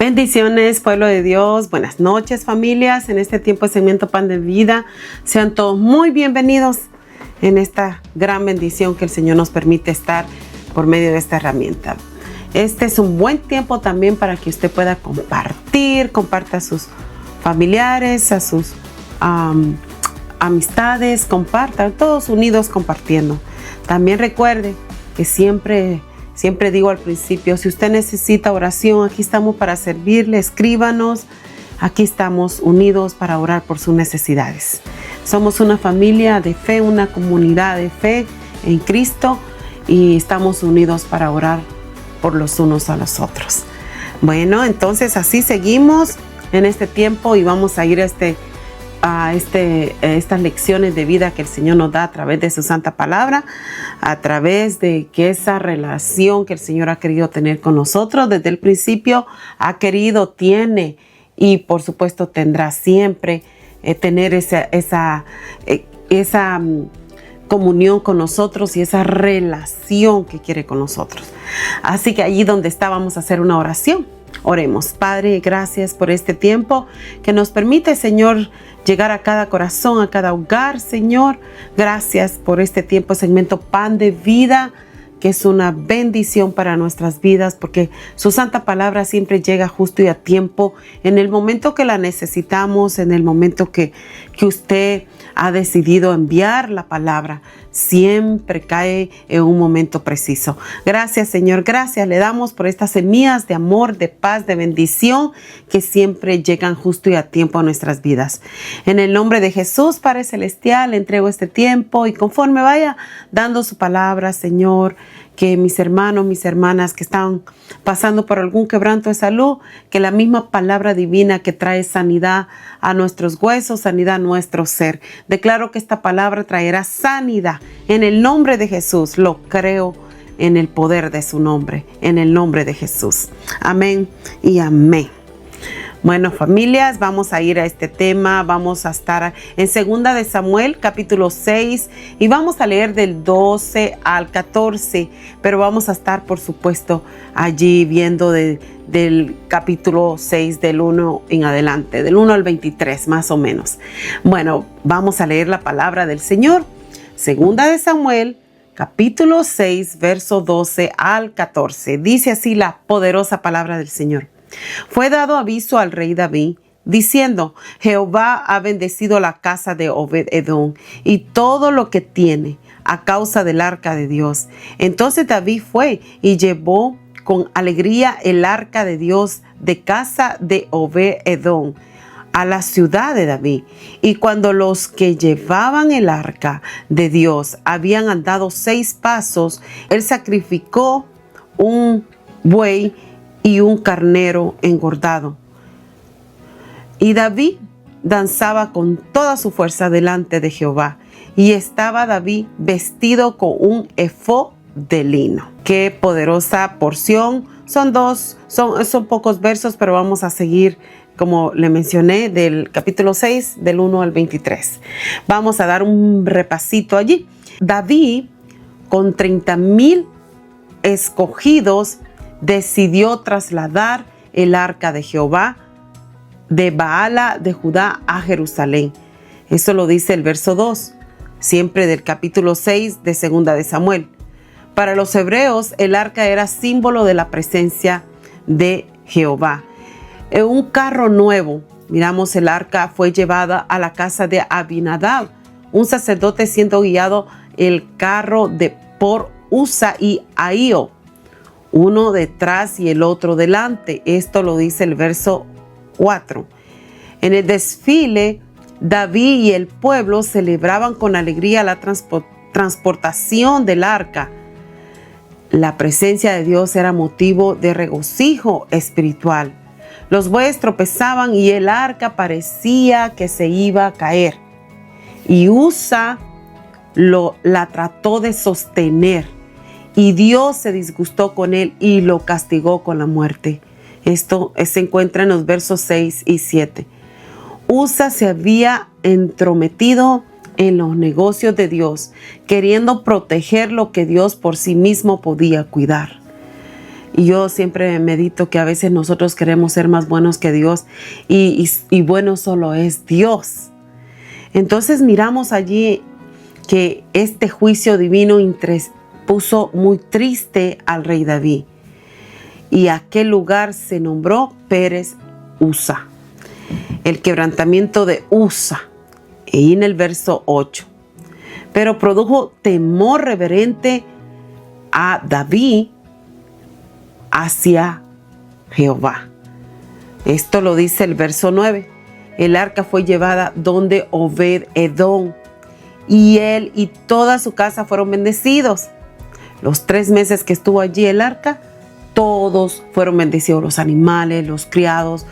Bendiciones, pueblo de Dios. Buenas noches, familias. En este tiempo de segmento Pan de Vida, sean todos muy bienvenidos en esta gran bendición que el Señor nos permite estar por medio de esta herramienta. Este es un buen tiempo también para que usted pueda comparta a sus familiares, a sus amistades, compartan, todos unidos compartiendo. También recuerde que siempre digo al principio, si usted necesita oración, aquí estamos para servirle, escríbanos. Aquí estamos unidos para orar por sus necesidades. Somos una familia de fe, una comunidad de fe en Cristo y estamos unidos para orar por los unos a los otros. Bueno, entonces así seguimos en este tiempo y vamos a ir a estas lecciones de vida que el Señor nos da a través de su santa palabra, a través de que esa relación que el Señor ha querido tener con nosotros desde el principio, tiene y por supuesto tendrá siempre tener esa comunión con nosotros y esa relación que quiere con nosotros. Así que allí donde está vamos a hacer una oración. Oremos. Padre, gracias por este tiempo que nos permite, Señor, llegar a cada corazón, a cada hogar, Señor. Gracias por este tiempo, segmento Pan de Vida, que es una bendición para nuestras vidas, porque su santa palabra siempre llega justo y a tiempo, en el momento que la necesitamos, en el momento que usted ha decidido enviar la palabra, siempre cae en un momento preciso. Gracias, Señor, gracias le damos por estas semillas de amor, de paz, de bendición que siempre llegan justo y a tiempo a nuestras vidas. En el nombre de Jesús, Padre Celestial, le entrego este tiempo y conforme vaya dando su palabra, Señor, que mis hermanos, mis hermanas que están pasando por algún quebranto de salud, que la misma palabra divina que trae sanidad a nuestros huesos, sanidad a nuestro ser. Declaro que esta palabra traerá sanidad. En el nombre de Jesús lo creo, en el poder de su nombre, en el nombre de Jesús. Amén y amén. Bueno, familias, vamos a ir a este tema. Vamos a estar en 2 de Samuel, capítulo 6, y vamos a leer del 12 al 14, pero vamos a estar, por supuesto, allí viendo del capítulo 6, del 1 en adelante, del 1 al 23, más o menos. Bueno, vamos a leer la palabra del Señor. 2 de Samuel, capítulo 6, verso 12 al 14. Dice así la poderosa palabra del Señor. Fue dado aviso al rey David, diciendo: Jehová ha bendecido la casa de Obed-edom y todo lo que tiene, a causa del arca de Dios. Entonces David fue y llevó con alegría el arca de Dios de casa de Obed-edom a la ciudad de David. Y cuando los que llevaban el arca de Dios habían andado 6 pasos, él sacrificó un buey y un carnero engordado. Y David danzaba con toda su fuerza delante de Jehová. Y estaba David vestido con un efod de lino. Qué poderosa porción. Son pocos versos, pero vamos a seguir, como le mencioné, del capítulo 6, del 1 al 23. Vamos a dar un repasito allí. David, con 30,000 escogidos, decidió trasladar el arca de Jehová de Baala de Judá a Jerusalén. Eso lo dice el verso 2, siempre del capítulo 6 de 2 de Samuel. Para los hebreos, el arca era símbolo de la presencia de Jehová. En un carro nuevo, miramos, el arca fue llevada a la casa de Abinadab, un sacerdote, siendo guiado el carro por Usa y Ahío, uno detrás y el otro delante. Esto lo dice el verso 4. En el desfile, David y el pueblo celebraban con alegría la transportación del arca. La presencia de Dios era motivo de regocijo espiritual. Los bueyes tropezaban y el arca parecía que se iba a caer. Y Usa la trató de sostener. Y Dios se disgustó con él y lo castigó con la muerte. Esto se encuentra en los versos 6 y 7. Usa se había entrometido en los negocios de Dios, queriendo proteger lo que Dios por sí mismo podía cuidar. Y yo siempre medito que a veces nosotros queremos ser más buenos que Dios y bueno solo es Dios. Entonces miramos allí que este juicio divino puso muy triste al rey David. Y aquel lugar se nombró Pérez Usa. El quebrantamiento de Usa. Y en el verso 8. Pero produjo temor reverente a David hacia Jehová. Esto lo dice el verso 9. El arca fue llevada donde Obed-Edom, y él y toda su casa fueron bendecidos. Los 3 meses que estuvo allí el arca, todos fueron bendecidos, los animales, los criados,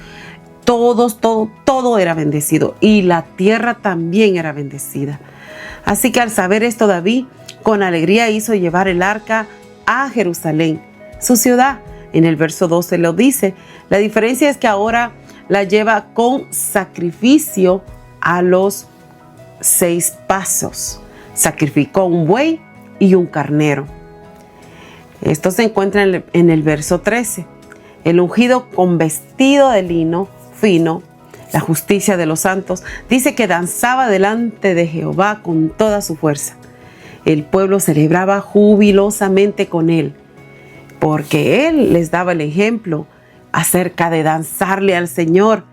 todo era bendecido, y la tierra también era bendecida. Así que al saber esto, David con alegría hizo llevar el arca a Jerusalén, su ciudad. En el verso 12 lo dice. La diferencia es que ahora la lleva con sacrificio a los 6 pasos. Sacrificó un buey y un carnero. Esto se encuentra en el verso 13. El ungido con vestido de lino fino, la justicia de los santos, dice que danzaba delante de Jehová con toda su fuerza. El pueblo celebraba jubilosamente con él, porque él les daba el ejemplo acerca de danzarle al Señor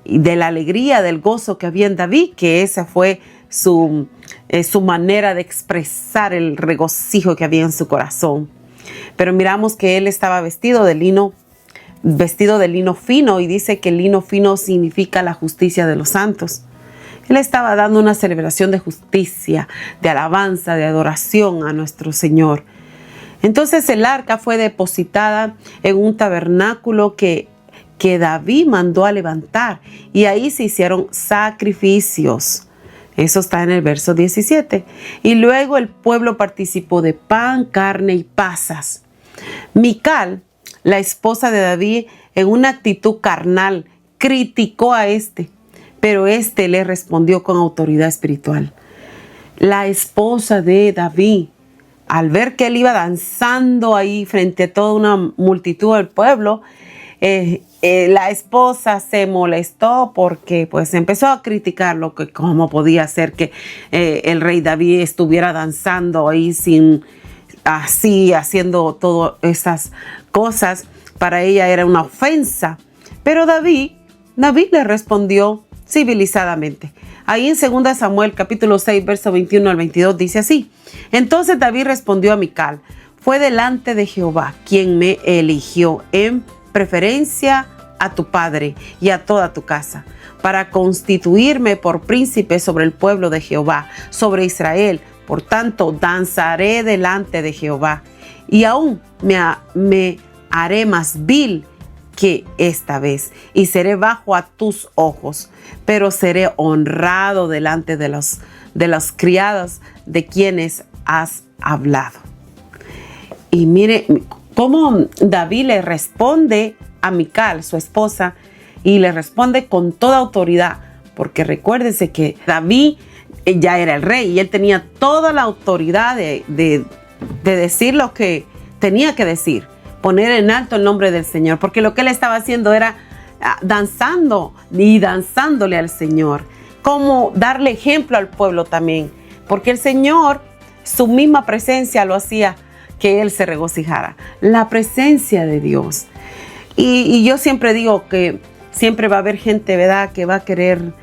y de la alegría, del gozo que había en David, que esa fue su manera de expresar el regocijo que había en su corazón. Pero miramos que él estaba vestido de lino fino, y dice que el lino fino significa la justicia de los santos. Él estaba dando una celebración de justicia, de alabanza, de adoración a nuestro Señor. Entonces el arca fue depositada en un tabernáculo que David mandó a levantar, y ahí se hicieron sacrificios. Eso está en el verso 17. Y luego el pueblo participó de pan, carne y pasas. Mical, la esposa de David, en una actitud carnal, criticó a pero le respondió con autoridad espiritual. La esposa de David, al ver que él iba danzando ahí frente a toda una multitud del pueblo, la esposa se molestó porque pues empezó a criticar cómo podía ser que el rey David estuviera danzando ahí haciendo todas esas cosas. Para ella era una ofensa. Pero David le respondió civilizadamente. Ahí en 2 Samuel capítulo 6 verso 21 al 22 dice así: Entonces David respondió a Mical: Fue delante de Jehová quien me eligió en preferencia a tu padre y a toda tu casa, para constituirme por príncipe sobre el pueblo de Jehová, sobre Israel. Por tanto, danzaré delante de Jehová, y aún me haré más vil que esta vez, y seré bajo a tus ojos, pero seré honrado delante de los criados de quienes has hablado. Y mire cómo David le responde a Mical, su esposa, y le responde con toda autoridad, porque recuérdense que David ya era el rey y él tenía toda la autoridad de decir lo que tenía que decir, poner en alto el nombre del Señor, porque lo que él estaba haciendo era danzándole al Señor, como darle ejemplo al pueblo también, porque el Señor, su misma presencia lo hacía que él se regocijara, la presencia de Dios. Y yo siempre digo que siempre va a haber gente, ¿verdad?, que va a querer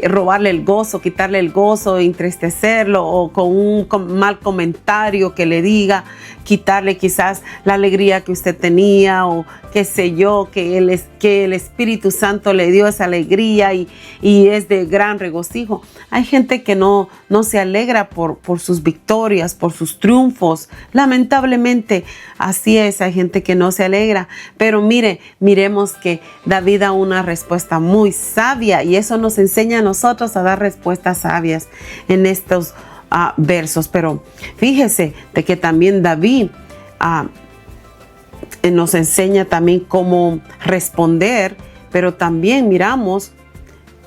robarle el gozo, quitarle el gozo, entristecerlo, o con un mal comentario que le diga, quitarle quizás la alegría que usted tenía, o qué sé yo, que el Espíritu Santo le dio esa alegría y es de gran regocijo. Hay gente que no se alegra por sus victorias, por sus triunfos. Lamentablemente así es, hay gente que no se alegra. Pero miremos que David da una respuesta muy sabia, y eso nos enseña a nosotros a dar respuestas sabias en estos versos. Pero fíjese de que también David nos enseña también cómo responder, pero también miramos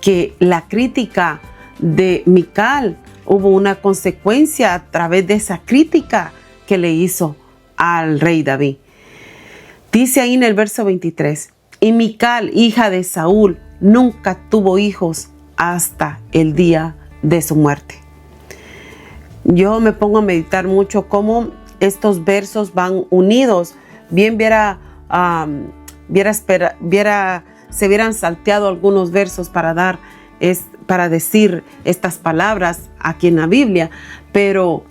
que la crítica de Mical, hubo una consecuencia a través de esa crítica que le hizo al rey David. Dice ahí en el verso 23, y Mical, hija de Saúl, nunca tuvo hijos hasta el día de su muerte. Yo me pongo a meditar mucho cómo estos versos van unidos. Bien se hubieran salteado algunos versos para decir estas palabras aquí en la Biblia, pero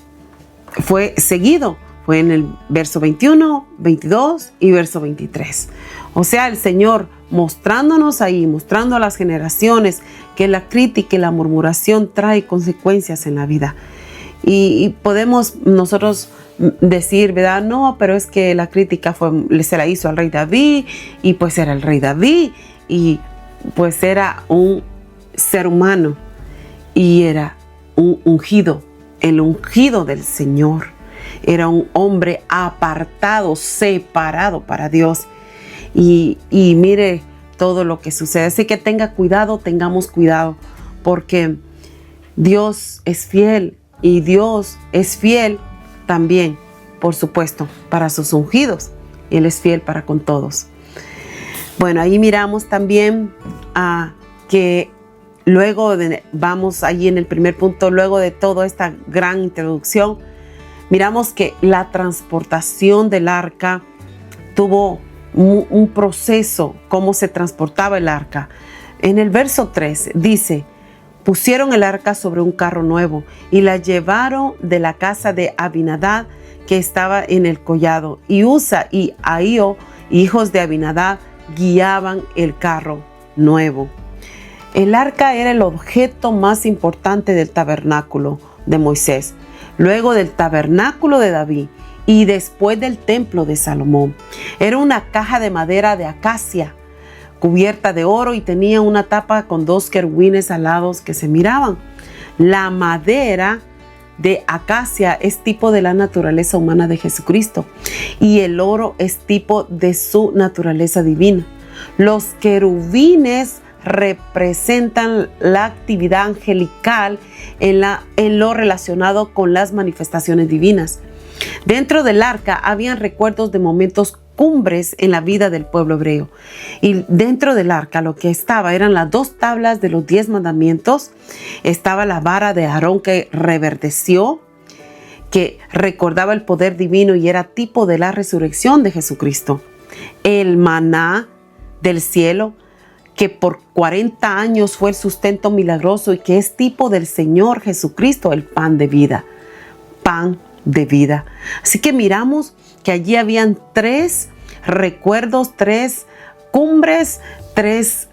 fue seguido. Fue en el verso 21, 22 y verso 23. O sea, el Señor mostrándonos ahí, mostrando a las generaciones que la crítica y la murmuración trae consecuencias en la vida. Y podemos nosotros decir, ¿verdad? No, pero es que la crítica se la hizo al rey David, y pues era el rey David, y pues era un ser humano, y era un ungido, el ungido del Señor. Era un hombre apartado, separado para Dios. Y mire todo lo que sucede. Así que tenga cuidado, tengamos cuidado, porque Dios es fiel, y Dios es fiel también, por supuesto, para sus ungidos. Él es fiel para con todos. Bueno, ahí miramos también que vamos allí en el primer punto, luego de toda esta gran introducción, miramos que la transportación del arca tuvo un proceso, cómo se transportaba el arca. En el verso 3 dice, pusieron el arca sobre un carro nuevo y la llevaron de la casa de Abinadab, que estaba en el collado, y Usa y Ahío, hijos de Abinadab, guiaban el carro nuevo. El arca era el objeto más importante del tabernáculo de Moisés, luego del tabernáculo de David y después del templo de Salomón. Era una caja de madera de acacia cubierta de oro y tenía una tapa con 2 querubines alados que se miraban. La madera de acacia es tipo de la naturaleza humana de Jesucristo, y el oro es tipo de su naturaleza divina. Los querubines representan la actividad angelical en lo relacionado con las manifestaciones divinas. Dentro del arca habían recuerdos de momentos cumbres en la vida del pueblo hebreo, y dentro del arca lo que estaba eran las 2 tablas de los 10 mandamientos, estaba la vara de Aarón que reverdeció, que recordaba el poder divino y era tipo de la resurrección de Jesucristo, el maná del cielo, que por 40 años fue el sustento milagroso y que es tipo del Señor Jesucristo, el pan de vida, pan de vida. Así que miramos que allí habían 3 recuerdos, 3 cumbres, 3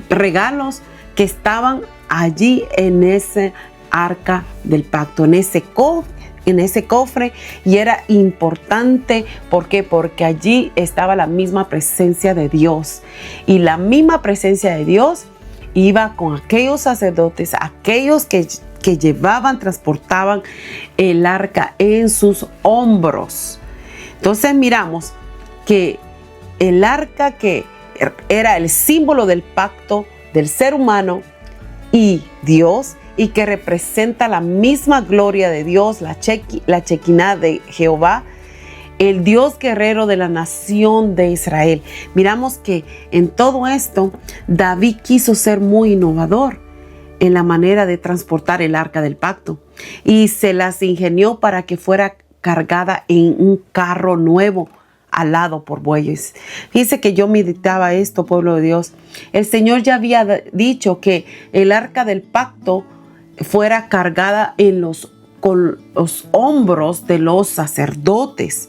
regalos que estaban allí en ese arca del pacto, en ese cofre, y era importante. ¿Por qué? Porque allí estaba la misma presencia de Dios, y la misma presencia de Dios iba con aquellos sacerdotes, aquellos que transportaban el arca en sus hombros. Entonces miramos que el arca, que era el símbolo del pacto del ser humano y Dios, y que representa la misma gloria de Dios, la Chequiná de Jehová, el Dios guerrero de la nación de Israel. Miramos que en todo esto David quiso ser muy innovador en la manera de transportar el arca del pacto, y se las ingenió para que fuera cargada en un carro nuevo alado por bueyes. Fíjense que yo meditaba esto, pueblo de Dios. El Señor ya había dicho que el arca del pacto fuera cargada con los hombros de los sacerdotes.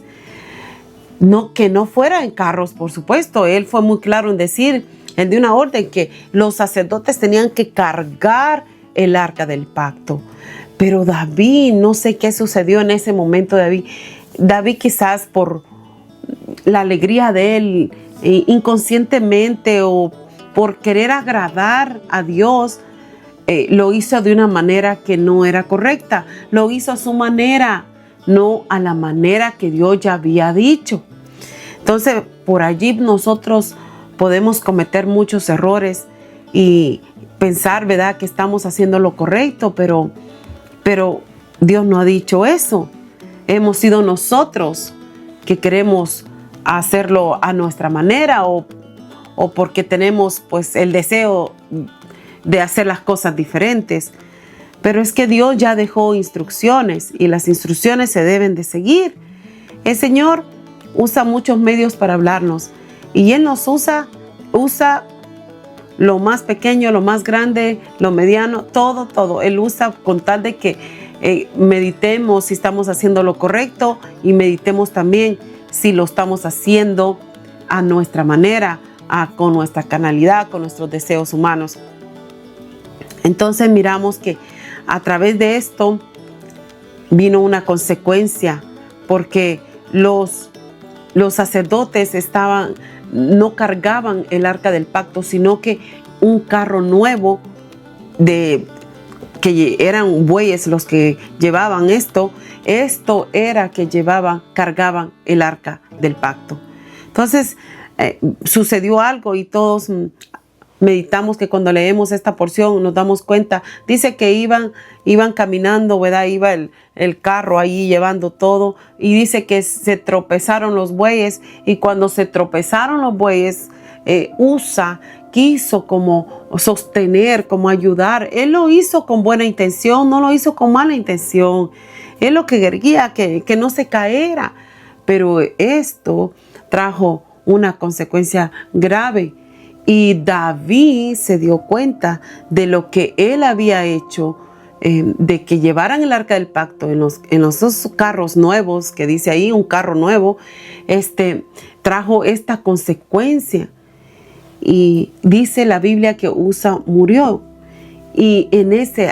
No, que no fuera en carros, por supuesto. Él fue muy claro en decir, él dio una orden que los sacerdotes tenían que cargar el arca del pacto. Pero David, no sé qué sucedió en ese momento. David quizás por la alegría de él, inconscientemente, o por querer agradar a Dios, lo hizo de una manera que no era correcta. Lo hizo a su manera, no a la manera que Dios ya había dicho. Entonces, por allí nosotros podemos cometer muchos errores y pensar, ¿verdad?, que estamos haciendo lo correcto, pero Dios no ha dicho eso. Hemos sido nosotros que queremos hacerlo a nuestra manera o porque tenemos pues el deseo de hacer las cosas diferentes. Pero es que Dios ya dejó instrucciones y las instrucciones se deben de seguir. El Señor usa muchos medios para hablarnos y Él nos usa lo más pequeño, lo más grande, lo mediano, todo. Él usa con tal de que meditemos si estamos haciendo lo correcto y meditemos también si lo estamos haciendo a nuestra manera, con nuestra carnalidad, con nuestros deseos humanos. Entonces miramos que a través de esto vino una consecuencia, porque los sacerdotes no cargaban el arca del pacto, sino que un carro nuevo que eran bueyes los que llevaban esto era que cargaban el arca del pacto. Entonces sucedió algo y todos meditamos que cuando leemos esta porción nos damos cuenta. Dice que iban caminando, ¿verdad? Iba el carro ahí llevando todo, y dice que se tropezaron los bueyes, y cuando se tropezaron los bueyes, Usa quiso como sostener, como ayudar. Él lo hizo con buena intención, no lo hizo con mala intención. Él lo que quería que no se caera, pero esto trajo una consecuencia grave. Y David se dio cuenta de lo que él había hecho, de que llevaran el arca del pacto en los dos carros nuevos, que dice ahí un carro nuevo, trajo esta consecuencia. Y dice la Biblia que Usa murió. Y en ese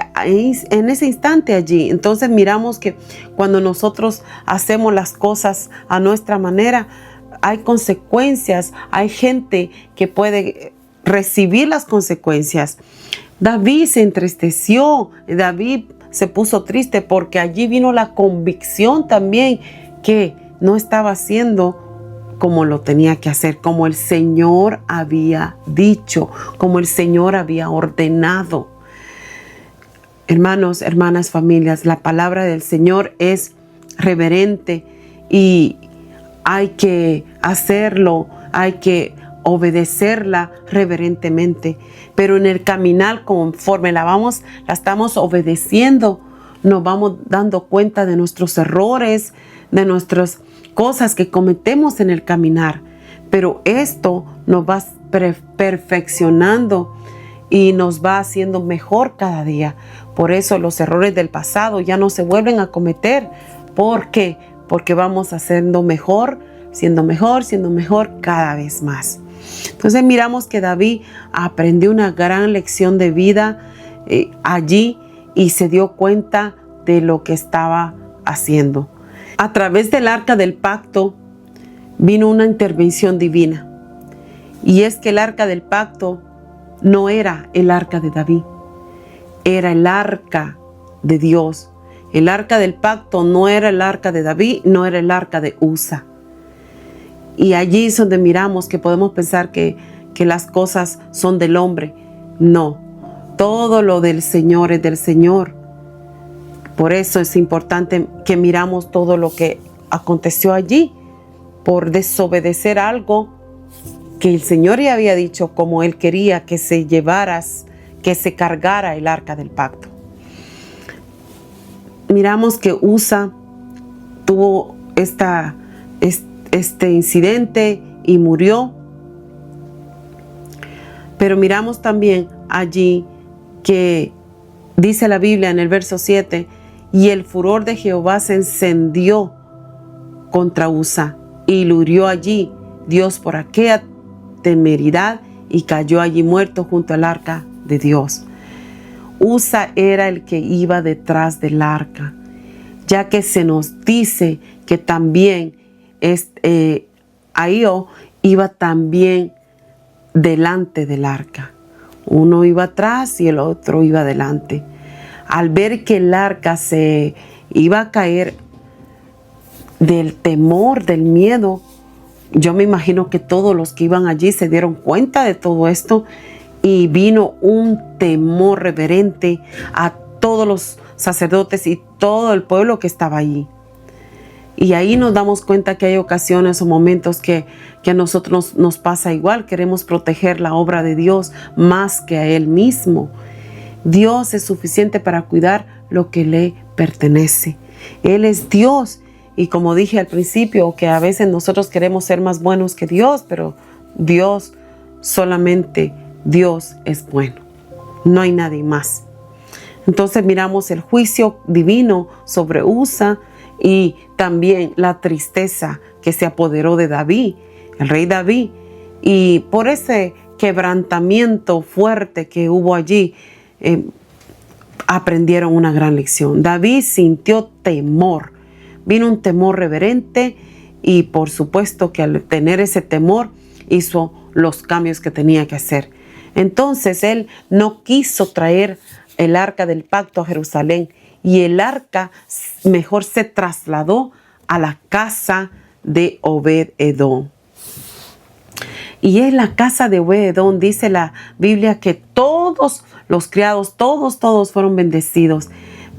instante allí, entonces miramos que cuando nosotros hacemos las cosas a nuestra manera, hay consecuencias, hay gente que puede recibir las consecuencias. David se entristeció, David se puso triste porque allí vino la convicción también que no estaba haciendo como lo tenía que hacer, como el Señor había dicho, como el Señor había ordenado. Hermanos, hermanas, familias, la palabra del Señor es reverente y hay que hacerlo, hay que obedecerla reverentemente, pero en el caminar conforme la estamos obedeciendo, nos vamos dando cuenta de nuestros errores, de nuestras cosas que cometemos en el caminar, pero esto nos va perfeccionando y nos va haciendo mejor cada día. Por eso los errores del pasado ya no se vuelven a cometer. ¿Por qué? Porque vamos siendo mejor cada vez más. Entonces miramos que David aprendió una gran lección de vida allí y se dio cuenta de lo que estaba haciendo. A través del arca del pacto vino una intervención divina. Y es que el arca del pacto no era el arca de David, era el arca de Dios. El arca del pacto no era el arca de David, no era el arca de Usa. Y allí es donde miramos que podemos pensar que las cosas son del hombre. No, todo lo del Señor es del Señor. Por eso es importante que miramos todo lo que aconteció allí, por desobedecer algo que el Señor ya había dicho, como Él quería que se cargara el arca del pacto. Miramos que Usa tuvo este incidente y murió. Pero miramos también allí que dice la Biblia en el verso 7, y el furor de Jehová se encendió contra Usa y lo hirió allí Dios por aquella temeridad y cayó allí muerto junto al arca de Dios. Usa era el que iba detrás del arca, ya que se nos dice que también Ahío iba también delante del arca. Uno iba atrás y el otro iba delante. Al ver que el arca se iba a caer, del temor, del miedo, yo me imagino que todos los que iban allí se dieron cuenta de todo esto y vino un temor reverente a todos los sacerdotes y todo el pueblo que estaba allí. Y ahí nos damos cuenta que hay ocasiones o momentos que a nosotros nos pasa igual. Queremos proteger la obra de Dios más que a Él mismo. Dios es suficiente para cuidar lo que le pertenece. Él es Dios. Y como dije al principio, que a veces nosotros queremos ser más buenos que Dios, pero Dios, solamente Dios es bueno. No hay nadie más. Entonces miramos el juicio divino sobre Usa y también la tristeza que se apoderó de David, el rey David. Y por ese quebrantamiento fuerte que hubo allí, aprendieron una gran lección. David sintió temor, vino un temor reverente y por supuesto que al tener ese temor hizo los cambios que tenía que hacer. Entonces él no quiso traer el arca del pacto a Jerusalén y el arca mejor se trasladó a la casa de Obed-edom. Y en la casa de Obed-edom dice la Biblia que todos los criados, todos fueron bendecidos,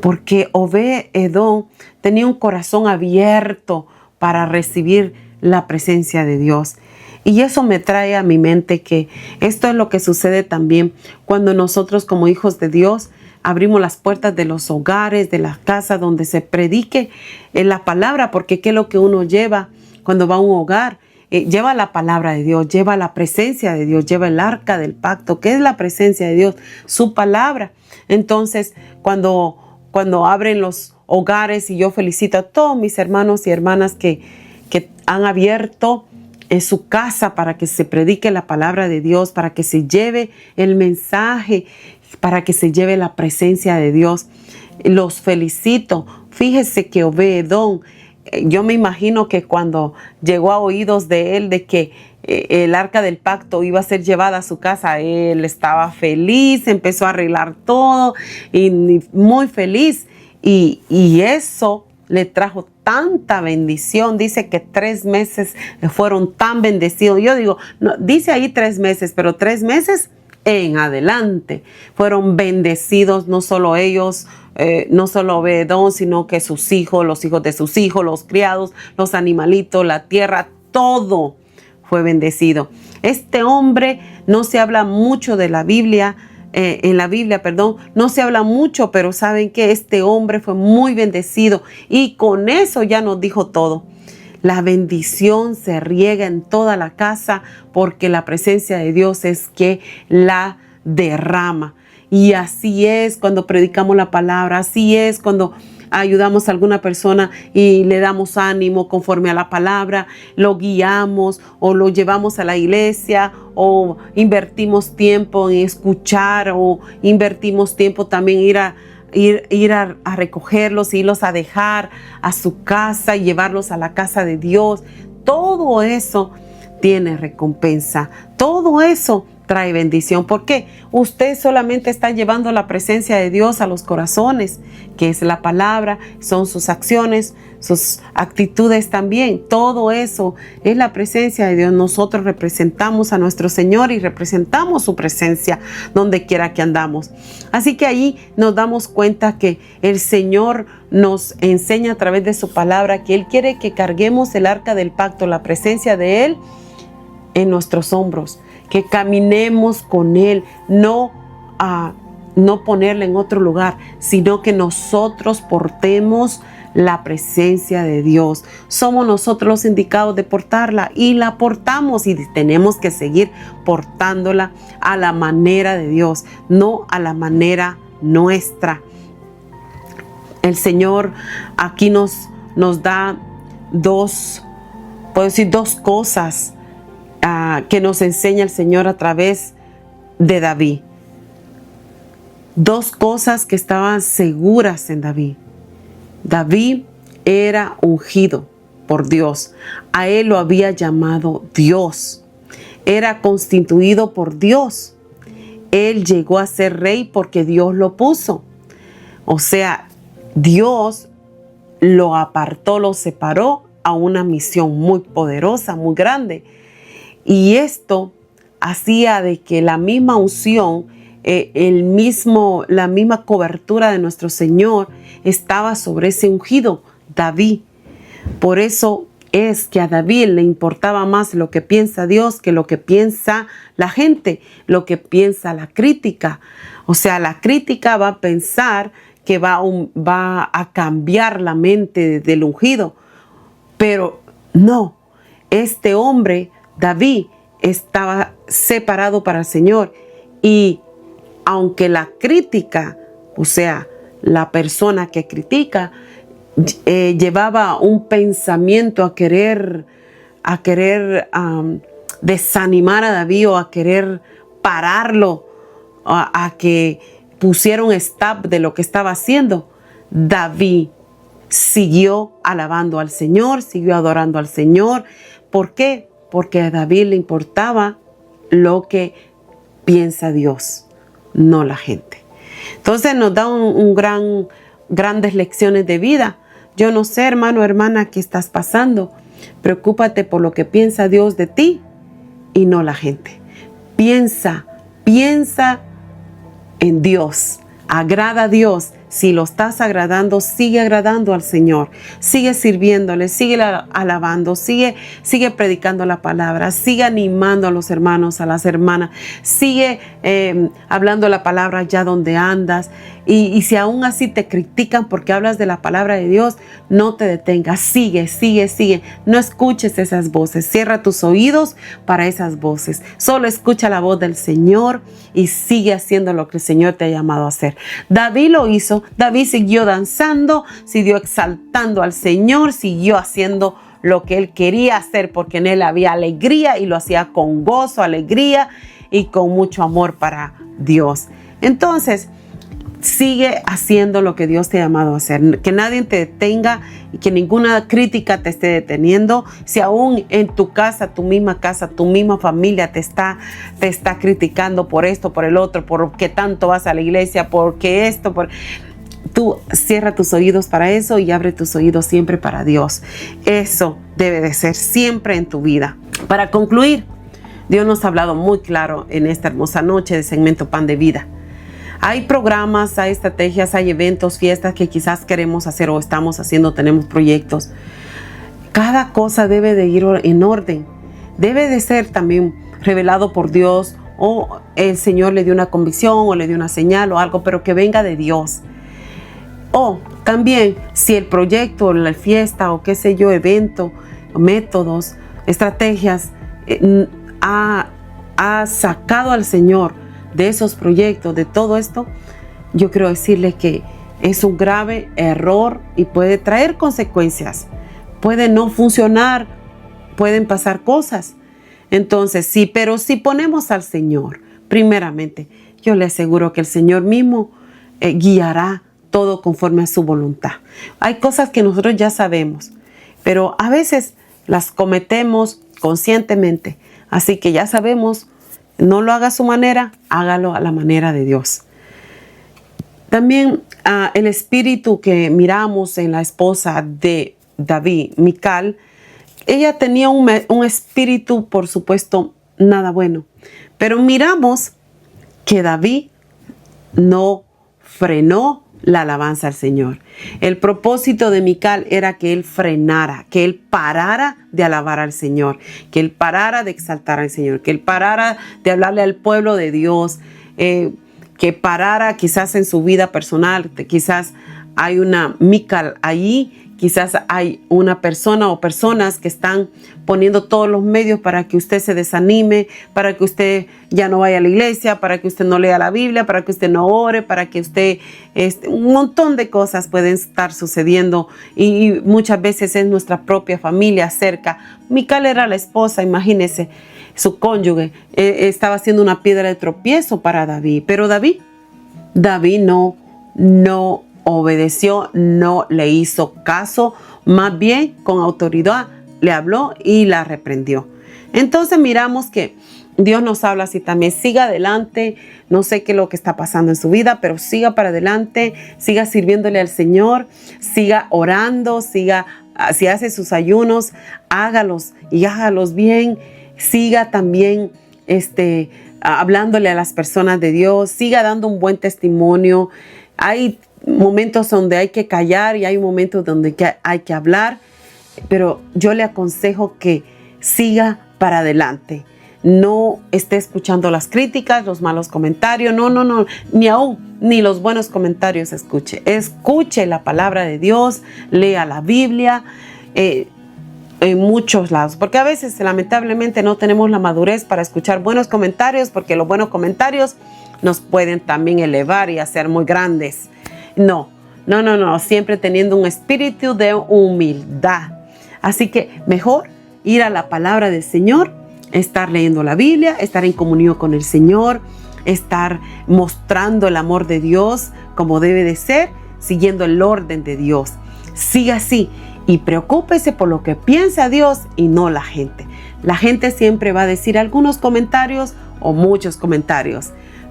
porque Obed-edom tenía un corazón abierto para recibir la presencia de Dios. Y eso me trae a mi mente que esto es lo que sucede también cuando nosotros como hijos de Dios abrimos las puertas de los hogares, de la casa donde se predique la palabra, porque ¿qué es lo que uno lleva cuando va a un hogar? Lleva la palabra de Dios, lleva la presencia de Dios, lleva el arca del pacto. ¿Qué es la presencia de Dios? Su palabra. Entonces, cuando abren los hogares, y yo felicito a todos mis hermanos y hermanas que han abierto en su casa para que se predique la palabra de Dios, para que se lleve el mensaje, para que se lleve la presencia de Dios. Los felicito. Fíjese que Obed-edom, yo me imagino que cuando llegó a oídos de él de que el arca del pacto iba a ser llevada a su casa, él estaba feliz, empezó a arreglar todo y muy feliz. Y eso le trajo tanta bendición. Dice que 3 meses fueron tan bendecidos. Yo digo, no, dice ahí 3 meses, pero 3 meses en adelante fueron bendecidos, no solo ellos, no solo Obed-edom, sino que sus hijos, los hijos de sus hijos, los criados, los animalitos, la tierra, todo fue bendecido. Este hombre, no se habla mucho de la Biblia, en la Biblia, no se habla mucho, pero saben que este hombre fue muy bendecido y con eso ya nos dijo todo. La bendición se riega en toda la casa porque la presencia de Dios es que la derrama. Y así es cuando predicamos la palabra, así es cuando ayudamos a alguna persona y le damos ánimo conforme a la palabra, lo guiamos o lo llevamos a la iglesia o invertimos tiempo en escuchar o invertimos tiempo también ir a recogerlos, irlos a dejar a su casa y llevarlos a la casa de Dios. Todo eso tiene recompensa, todo eso trae bendición. ¿Por qué? Usted solamente está llevando la presencia de Dios a los corazones, que es la palabra, son sus acciones, sus actitudes también. Todo eso es la presencia de Dios. Nosotros representamos a nuestro Señor y representamos su presencia donde quiera que andamos. Así que ahí nos damos cuenta que el Señor nos enseña a través de su palabra que Él quiere que carguemos el arca del pacto, la presencia de Él en nuestros hombros, que caminemos con Él, no ponerla en otro lugar, sino que nosotros portemos la presencia de Dios. Somos nosotros los indicados de portarla y la portamos y tenemos que seguir portándola a la manera de Dios, no a la manera nuestra. El Señor aquí nos da dos cosas que nos enseña el Señor a través de David. 2 cosas que estaban seguras en David. David era ungido por Dios. A él lo había llamado Dios. Era constituido por Dios. Él llegó a ser rey porque Dios lo puso. O sea, Dios lo apartó, lo separó a una misión muy poderosa, muy grande. Y esto hacía de que la misma unción, la misma cobertura de nuestro Señor estaba sobre ese ungido, David. Por eso es que a David le importaba más lo que piensa Dios que lo que piensa la gente, lo que piensa la crítica. O sea, la crítica va a pensar que va a cambiar la mente del ungido. Pero no, este hombre, David, estaba separado para el Señor. Y aunque la crítica, o sea, la persona que critica, llevaba un pensamiento a querer desanimar a David o a querer pararlo, a que pusiera un stop de lo que estaba haciendo, David siguió alabando al Señor, siguió adorando al Señor. ¿Por qué? Porque a David le importaba lo que piensa Dios, no la gente. Entonces nos da grandes lecciones de vida. Yo no sé, hermano, hermana, qué estás pasando. Preocúpate por lo que piensa Dios de ti y no la gente. Piensa en Dios. Agrada a Dios. Si lo estás agradando, sigue agradando al Señor. Sigue sirviéndole, sigue alabando, sigue predicando la palabra, sigue animando a los hermanos, a las hermanas, sigue hablando la palabra allá donde andas. Y si aún así te critican porque hablas de la palabra de Dios, no te detengas, sigue. No escuches esas voces, cierra tus oídos para esas voces. Solo escucha la voz del Señor y sigue haciendo lo que el Señor te ha llamado a hacer. David lo hizo. David siguió danzando, siguió exaltando al Señor, siguió haciendo lo que él quería hacer porque en él había alegría y lo hacía con gozo, alegría y con mucho amor para Dios. Entonces, sigue haciendo lo que Dios te ha llamado a hacer. Que nadie te detenga y que ninguna crítica te esté deteniendo. Si aún en tu casa, tu misma familia te está criticando por esto, por el otro, por qué tanto vas a la iglesia, porque esto, tú cierra tus oídos para eso y abre tus oídos siempre para Dios. Eso debe de ser siempre en tu vida. Para concluir, Dios nos ha hablado muy claro en esta hermosa noche de segmento Pan de Vida. Hay programas, hay estrategias, hay eventos, fiestas que quizás queremos hacer o estamos haciendo, tenemos proyectos. Cada cosa debe de ir en orden. Debe de ser también revelado por Dios o el Señor le dio una convicción o le dio una señal o algo, pero que venga de Dios. O también si el proyecto, la fiesta o qué sé yo, evento, métodos, estrategias ha sacado al Señor de esos proyectos, de todo esto, yo quiero decirles que es un grave error y puede traer consecuencias. Puede no funcionar, pueden pasar cosas. Entonces, sí, pero si ponemos al Señor, primeramente, yo le aseguro que el Señor mismo guiará todo conforme a su voluntad. Hay cosas que nosotros ya sabemos, pero a veces las cometemos conscientemente. Así que ya sabemos, no lo haga a su manera, hágalo a la manera de Dios. También el espíritu que miramos en la esposa de David, Mical, ella tenía un espíritu, por supuesto, nada bueno. Pero miramos que David no frenó la alabanza al Señor. El propósito de Mical era que él frenara, que él parara de alabar al Señor, que él parara de exaltar al Señor, que él parara de hablarle al pueblo de Dios, que parara quizás en su vida personal. Quizás hay una Mical allí, quizás hay una persona o personas que están poniendo todos los medios para que usted se desanime, para que usted ya no vaya a la iglesia, para que usted no lea la Biblia, para que usted no ore, para que usted... un montón de cosas pueden estar sucediendo y muchas veces es nuestra propia familia cerca. Mical era la esposa, imagínese, su cónyuge estaba haciendo una piedra de tropiezo para David, pero David no obedeció, no le hizo caso, más bien con autoridad le habló y la reprendió. Entonces miramos que Dios nos habla así también: siga adelante, no sé qué es lo que está pasando en su vida, pero siga para adelante, siga sirviéndole al Señor, siga orando, si hace sus ayunos, hágalos y hágalos bien, siga también hablándole a las personas de Dios, siga dando un buen testimonio. Hay momentos donde hay que callar y hay momentos donde hay que hablar. pero yo le aconsejo que siga para adelante. No esté escuchando las críticas, los malos comentarios, no, ni los buenos comentarios escuche. Escuche la palabra de Dios, lea la Biblia, en muchos lados, porque a veces lamentablemente no tenemos la madurez para escuchar buenos comentarios, porque los buenos comentarios nos pueden también elevar y hacer muy grandes. No, siempre teniendo un espíritu de humildad. Así que mejor ir a la palabra del Señor, estar leyendo la Biblia, estar en comunión con el Señor, estar mostrando el amor de Dios como debe de ser, siguiendo el orden de Dios. Siga así y preocúpese por lo que piensa Dios y no la gente. La gente siempre va a decir algunos comentarios o muchos comentarios,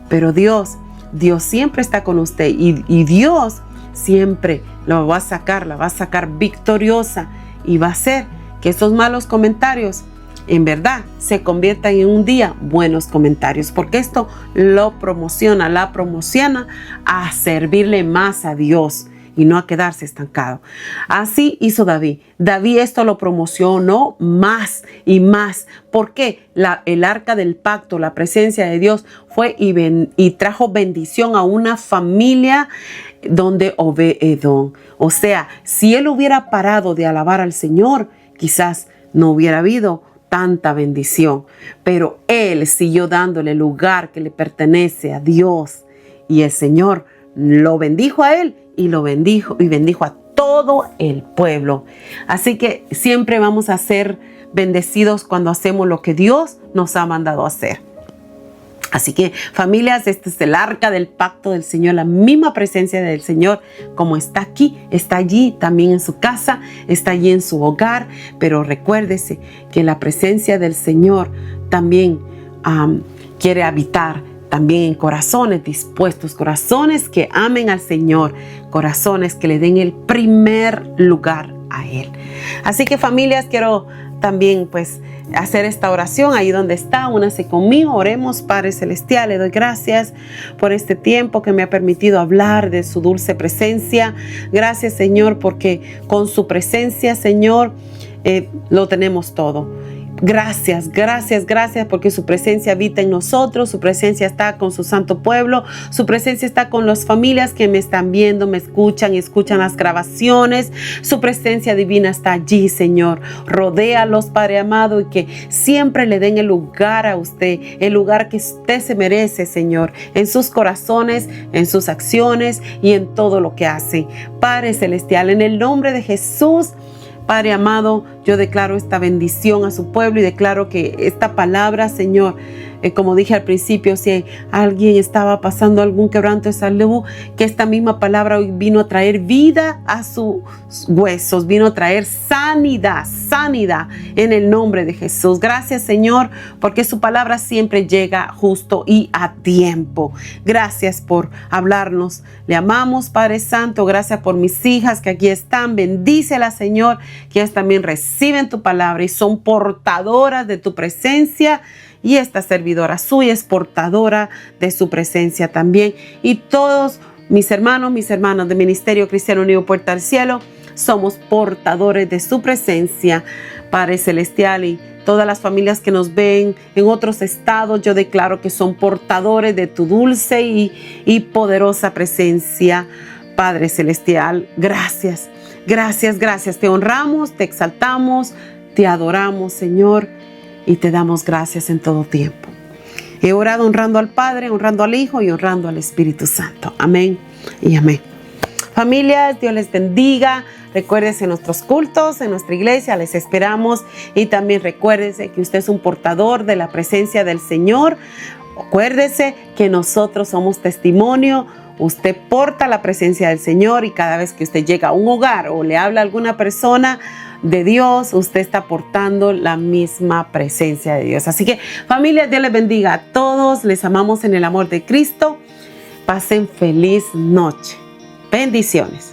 pero Dios siempre está con usted y Dios siempre la va a sacar victoriosa, y va a hacer que esos malos comentarios en verdad se conviertan en un día buenos comentarios, porque esto la promociona a servirle más a Dios y no a quedarse estancado. Así hizo David. David esto lo promocionó más y más. ¿Por qué? El arca del pacto, la presencia de Dios fue y trajo bendición a una familia donde Obed-Edom. O sea, si él hubiera parado de alabar al Señor, quizás no hubiera habido tanta bendición. Pero él siguió dándole el lugar que le pertenece a Dios. Y el Señor lo bendijo a él y bendijo a todo el pueblo. Así que siempre vamos a ser bendecidos cuando hacemos lo que Dios nos ha mandado hacer. Así que, familias, este es el arca del pacto del Señor, la misma presencia del Señor como está aquí, está allí también en su casa, está allí en su hogar. Pero recuérdese que la presencia del Señor también quiere habitar también en corazones dispuestos, corazones que amen al Señor, corazones que le den el primer lugar a Él. Así que, familias, quiero también hacer esta oración ahí donde está. Únase conmigo, oremos. Padre Celestial, le doy gracias por este tiempo que me ha permitido hablar de su dulce presencia. Gracias, Señor, porque con su presencia, Señor, lo tenemos todo. Gracias porque su presencia habita en nosotros, su presencia está con su santo pueblo, su presencia está con las familias que me están viendo, me escuchan y escuchan las grabaciones. Su presencia divina está allí, Señor. Rodéalos, Padre amado, y que siempre le den el lugar a usted, el lugar que usted se merece, Señor, en sus corazones, en sus acciones y en todo lo que hace. Padre Celestial, en el nombre de Jesús, Padre amado, yo declaro esta bendición a su pueblo y declaro que esta palabra, Señor, como dije al principio, si alguien estaba pasando algún quebranto de salud, que esta misma palabra hoy vino a traer vida a sus huesos, vino a traer sanidad en el nombre de Jesús. Gracias, Señor, porque su palabra siempre llega justo y a tiempo. Gracias por hablarnos. Le amamos, Padre Santo. Gracias por mis hijas que aquí están. Bendícelas, Señor, que ellas también reciben tu palabra y son portadoras de tu presencia. Y esta servidora suya es portadora de su presencia también. Y todos mis hermanos, mis hermanas de Ministerio Cristiano Unido Puerta al Cielo, somos portadores de su presencia, Padre Celestial. Y todas las familias que nos ven en otros estados, yo declaro que son portadores de tu dulce y poderosa presencia, Padre Celestial. Gracias. Te honramos, te exaltamos, te adoramos, Señor, y te damos gracias en todo tiempo. He orado honrando al Padre, honrando al Hijo y honrando al Espíritu Santo. Amén y amén. Familias, Dios les bendiga. Recuérdense nuestros cultos en nuestra iglesia, les esperamos. Y también recuérdense que usted es un portador de la presencia del Señor. Acuérdese que nosotros somos testimonio. Usted porta la presencia del Señor y cada vez que usted llega a un hogar o le habla a alguna persona de Dios, usted está portando la misma presencia de Dios. Así que, familia, Dios les bendiga a todos. Les amamos en el amor de Cristo. Pasen feliz noche. Bendiciones.